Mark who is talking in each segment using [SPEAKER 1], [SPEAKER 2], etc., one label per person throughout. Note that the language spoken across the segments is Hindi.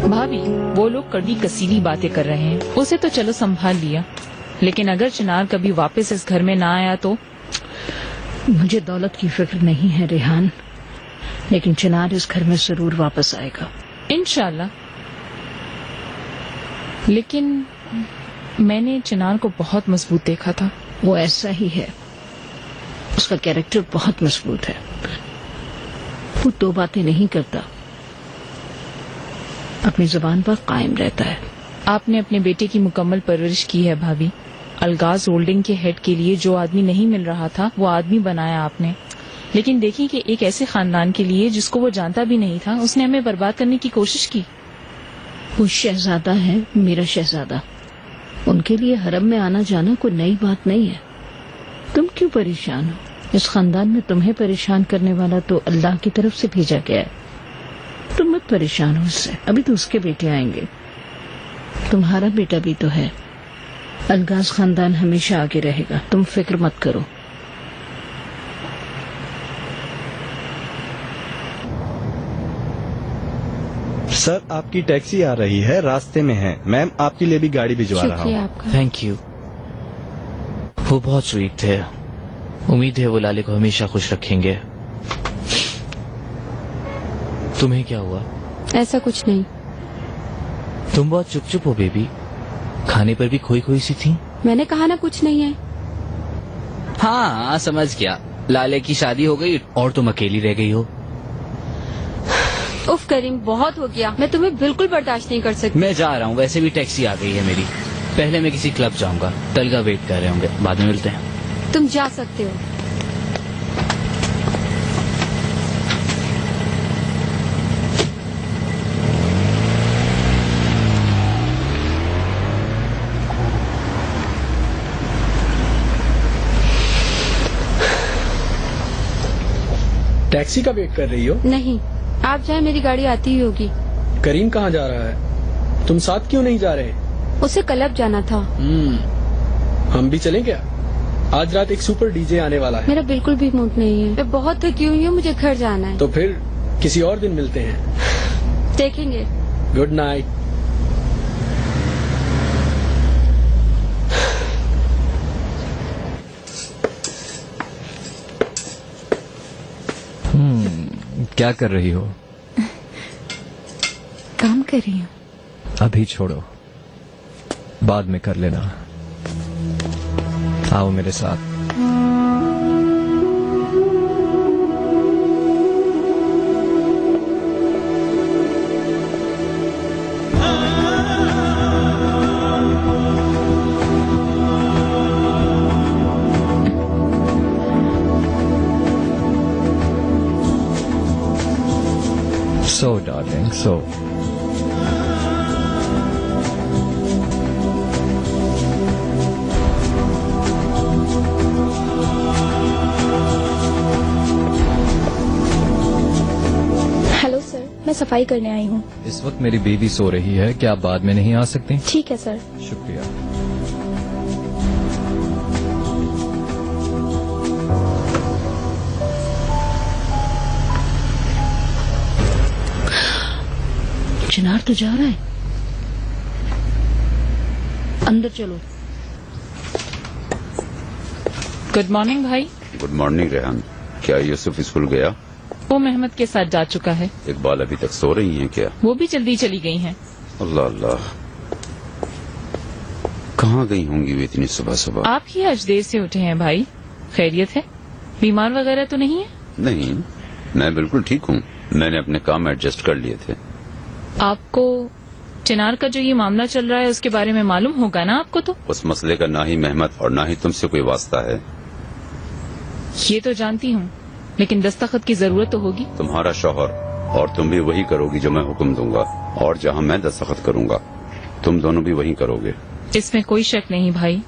[SPEAKER 1] भाभी, वो लोग कड़ी कसीली बातें कर रहे हैं, उसे तो चलो संभाल लिया, लेकिन अगर चिनार कभी वापस इस घर में ना आया तो?
[SPEAKER 2] मुझे दौलत की फिक्र नहीं है रेहान, लेकिन चिनार इस घर में जरूर वापस आएगा
[SPEAKER 1] इंशाल्लाह। लेकिन मैंने चिनार को बहुत मजबूत देखा था।
[SPEAKER 2] वो ऐसा ही है, उसका कैरेक्टर बहुत मजबूत है। वो दो बातें नहीं करता, अपनी जुबान पर कायम रहता है।
[SPEAKER 1] आपने अपने बेटे की मुकम्मल परवरिश की है भाभी। अलगाज होल्डिंग के हेड के लिए जो आदमी नहीं मिल रहा था वो आदमी बनाया आपने, लेकिन देखिए कि एक ऐसे खानदान के लिए जिसको वो जानता भी नहीं था, उसने हमें बर्बाद करने की कोशिश की।
[SPEAKER 2] वो शहजादा है, मेरा शहजादा। उनके लिए हरम में आना जाना कोई नई बात नहीं है। तुम क्यों परेशान हो? इस खानदान में तुम्हें परेशान करने वाला तो अल्लाह की तरफ से भेजा गया है। तुम मत परेशान हो उससे, अभी तो उसके बेटे आएंगे। तुम्हारा बेटा भी तो है। अलगाज खानदान हमेशा आगे रहेगा, तुम फिक्र मत करो।
[SPEAKER 3] सर, आपकी टैक्सी आ रही है, रास्ते में है। मैम, आपके लिए भी गाड़ी भिजवा रहा हूँ।
[SPEAKER 4] Thank you. वो बहुत स्वीट थे। उम्मीद है वो लाले को हमेशा खुश रखेंगे। तुम्हें क्या हुआ?
[SPEAKER 5] ऐसा कुछ नहीं।
[SPEAKER 4] तुम बहुत चुप चुप हो बेबी, खाने पर भी खोई खोई सी थी।
[SPEAKER 5] मैंने कहा ना कुछ नहीं है।
[SPEAKER 4] हाँ समझ गया, लाले की शादी हो गई और तुम अकेली रह गई हो।
[SPEAKER 5] उफ करीम, बहुत हो गया। मैं तुम्हें बिल्कुल बर्दाश्त नहीं कर सकती।
[SPEAKER 4] मैं जा रहा हूँ, वैसे भी टैक्सी आ गई है मेरी। पहले मैं किसी क्लब जाऊंगा, तलगा वेट कर रहे होंगे, बाद में मिलते हैं।
[SPEAKER 5] तुम जा सकते हो।
[SPEAKER 6] टैक्सी का वेट कर रही हो?
[SPEAKER 5] नहीं, आप जाए, मेरी गाड़ी आती ही होगी।
[SPEAKER 6] करीम कहाँ जा रहा है? तुम साथ क्यों नहीं जा रहे?
[SPEAKER 5] उसे क्लब जाना था।
[SPEAKER 6] हम भी चलें क्या? आज रात एक सुपर डीजे आने वाला है।
[SPEAKER 5] मेरा बिल्कुल भी मूड नहीं है, मैं बहुत थकी हुई हूँ, मुझे घर जाना है।
[SPEAKER 6] तो फिर किसी और दिन मिलते हैं।
[SPEAKER 5] देखेंगे।
[SPEAKER 6] Good night.
[SPEAKER 7] क्या कर रही हो?
[SPEAKER 5] काम कर रही हूँ।
[SPEAKER 7] अभी छोड़ो, बाद में कर लेना। आओ मेरे साथ। So, darling, so.
[SPEAKER 5] Hello sir, मैं सफाई करने आई हूँ।
[SPEAKER 7] इस वक्त मेरी बेबी सो रही है, क्या आप बाद में नहीं आ सकती?
[SPEAKER 5] ठीक है सर।
[SPEAKER 7] शुक्रिया।
[SPEAKER 2] चिनार तो जा रहा है, अंदर चलो।
[SPEAKER 1] गुड मॉर्निंग भाई।
[SPEAKER 8] Good morning Rehan. क्या यूसुफ स्कूल गया?
[SPEAKER 1] वो मेहमद के साथ जा चुका है।
[SPEAKER 8] इकबाल अभी तक सो रही हैं क्या?
[SPEAKER 1] वो भी जल्दी चली गई हैं।
[SPEAKER 8] अल्लाह अल्लाह, कहाँ गई होंगी वे इतनी सुबह सुबह?
[SPEAKER 1] आप ही आज देर से उठे हैं भाई, खैरियत है? बीमार वगैरह तो नहीं है?
[SPEAKER 8] नहीं, मैं बिल्कुल ठीक हूँ। मैंने अपने काम एडजस्ट कर लिए थे।
[SPEAKER 1] आपको चिनार का जो ये मामला चल रहा है उसके बारे में मालूम होगा ना आपको? तो
[SPEAKER 8] उस मसले का ना ही मेहमत और ना ही तुमसे कोई वास्ता है।
[SPEAKER 1] ये तो जानती हूँ, लेकिन दस्तखत की जरूरत तो होगी।
[SPEAKER 8] तुम्हारा शौहर और तुम भी वही करोगी जो मैं हुक्म दूंगा, और जहाँ मैं दस्तखत करूंगा तुम दोनों भी वही करोगे।
[SPEAKER 1] इसमें कोई शक नहीं भाई।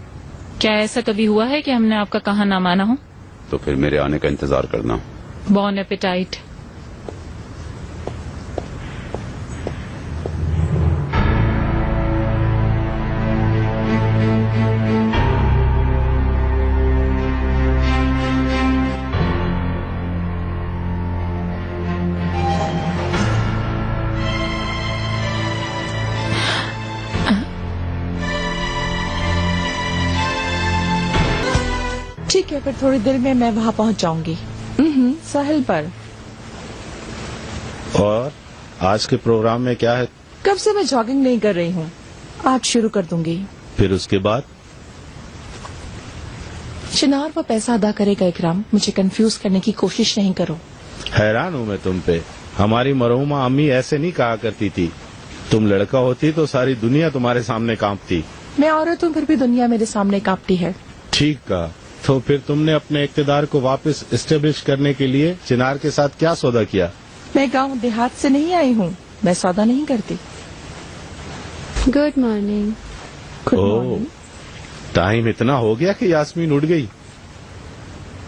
[SPEAKER 1] क्या ऐसा कभी हुआ है कि हमने आपका कहा ना माना हो?
[SPEAKER 8] तो फिर मेरे आने का इंतजार करना।
[SPEAKER 1] बॉन एपेटाइट। ठीक है, फिर थोड़ी देर में मैं वहाँ पहुँच जाऊंगी। साहिल पर।
[SPEAKER 9] और आज के प्रोग्राम में क्या है?
[SPEAKER 1] कब से मैं जॉगिंग नहीं कर रही हूँ, आज शुरू कर दूंगी।
[SPEAKER 9] फिर उसके बाद?
[SPEAKER 1] चिनार वो पैसा अदा करेगा। इकराम, मुझे कंफ्यूज करने की कोशिश नहीं करो।
[SPEAKER 9] हैरान हूँ मैं तुम पे। हमारी मरहुमा अम्मी ऐसे नहीं कहा करती थी। तुम लड़का होती तो सारी दुनिया तुम्हारे सामने कांपती।
[SPEAKER 1] मैं औरत हूँ, फिर भी दुनिया मेरे सामने कांपती है।
[SPEAKER 9] ठीक कहा। तो फिर तुमने अपने इक़्तिदार को वापस एस्टेब्लिश करने के लिए चिनार के साथ क्या सौदा किया?
[SPEAKER 1] मैं गांव देहात से नहीं आई हूँ, मैं सौदा नहीं करती।
[SPEAKER 5] Good morning.
[SPEAKER 1] गुड
[SPEAKER 9] ओह,
[SPEAKER 1] मॉर्निंग।
[SPEAKER 9] टाइम इतना हो गया कि यास्मीन उठ गई।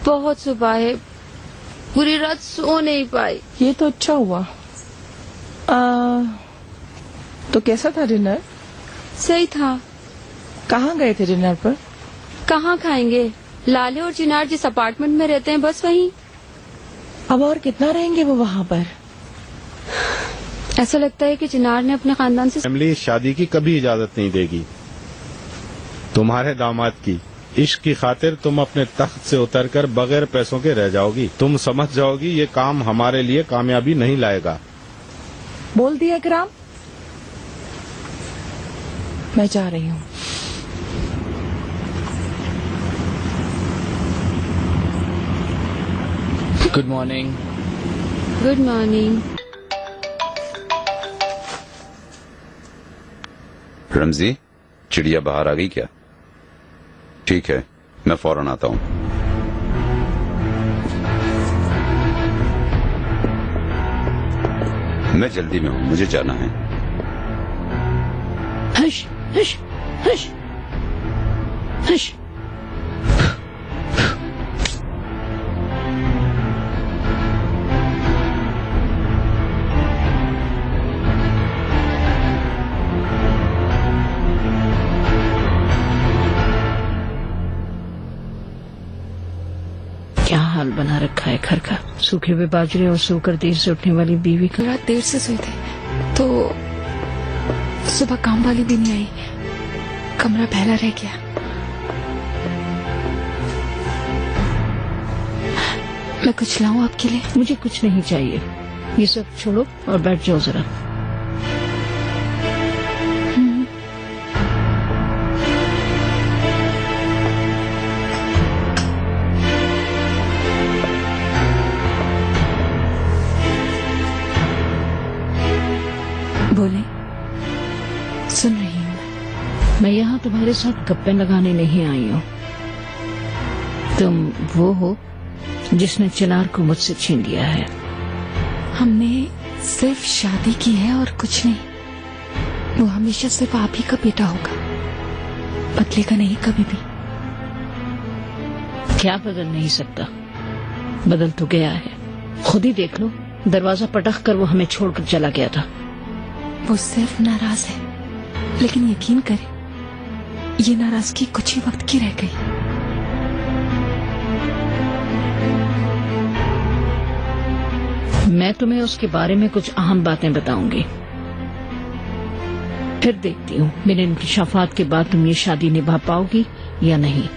[SPEAKER 5] बहुत सुबह है, पूरी रात सो नहीं पाई।
[SPEAKER 1] ये तो अच्छा हुआ। तो कैसा था डिनर?
[SPEAKER 5] सही था।
[SPEAKER 1] कहाँ गए थे डिनर पर?
[SPEAKER 5] कहाँ खाएंगे, लाले और चिनार जिस अपार्टमेंट में रहते हैं बस वहीं।
[SPEAKER 1] अब और कितना रहेंगे वो वहाँ पर?
[SPEAKER 5] ऐसा लगता है कि चिनार ने अपने खानदान से
[SPEAKER 9] फैमिली इस शादी की कभी इजाजत नहीं देगी। तुम्हारे दामाद की इश्क की खातिर तुम अपने तख्त से उतरकर बगैर पैसों के रह जाओगी। तुम समझ जाओगी ये काम हमारे लिए कामयाबी नहीं लाएगा।
[SPEAKER 1] बोल दिया इकराम, मैं जा रही हूँ।
[SPEAKER 4] Good morning.
[SPEAKER 5] Good morning.
[SPEAKER 8] Ramji, चिड़िया बाहर आ गई क्या? ठीक है, मैं फौरन आता हूँ। मैं जल्दी में हूँ, मुझे जाना है।
[SPEAKER 2] Hush hush hush hush. क्या हाल बना रखा है घर का। सूखे हुए बाजरे और सोकर देर से उठने वाली बीवी का।
[SPEAKER 10] रात देर से सोए थे तो सुबह काम वाली भी नहीं आई, कमरा फैला रह गया। मैं कुछ लाऊं आपके लिए?
[SPEAKER 2] मुझे कुछ नहीं चाहिए, ये सब छोड़ो और बैठ जाओ जरा।
[SPEAKER 10] बोले, सुन रही हूँ।
[SPEAKER 2] मैं यहाँ तुम्हारे साथ गप्पे लगाने नहीं आई हूँ। तुम वो हो जिसने चिनार को मुझसे छीन लिया है।
[SPEAKER 10] हमने सिर्फ शादी की है और कुछ नहीं। वो हमेशा सिर्फ आप ही का बेटा होगा, बदलेगा नहीं कभी भी।
[SPEAKER 2] क्या बदल नहीं सकता? बदल तो गया है, खुद ही देख लो। दरवाजा पटक कर वो हमें छोड़कर चला गया था।
[SPEAKER 10] वो सिर्फ नाराज है, लेकिन यकीन करें ये नाराजगी कुछ ही वक्त की रह गई।
[SPEAKER 2] मैं तुम्हें उसके बारे में कुछ अहम बातें बताऊंगी, फिर देखती हूँ मेरे इंकशाफात के बाद तुम ये शादी निभा पाओगी या नहीं।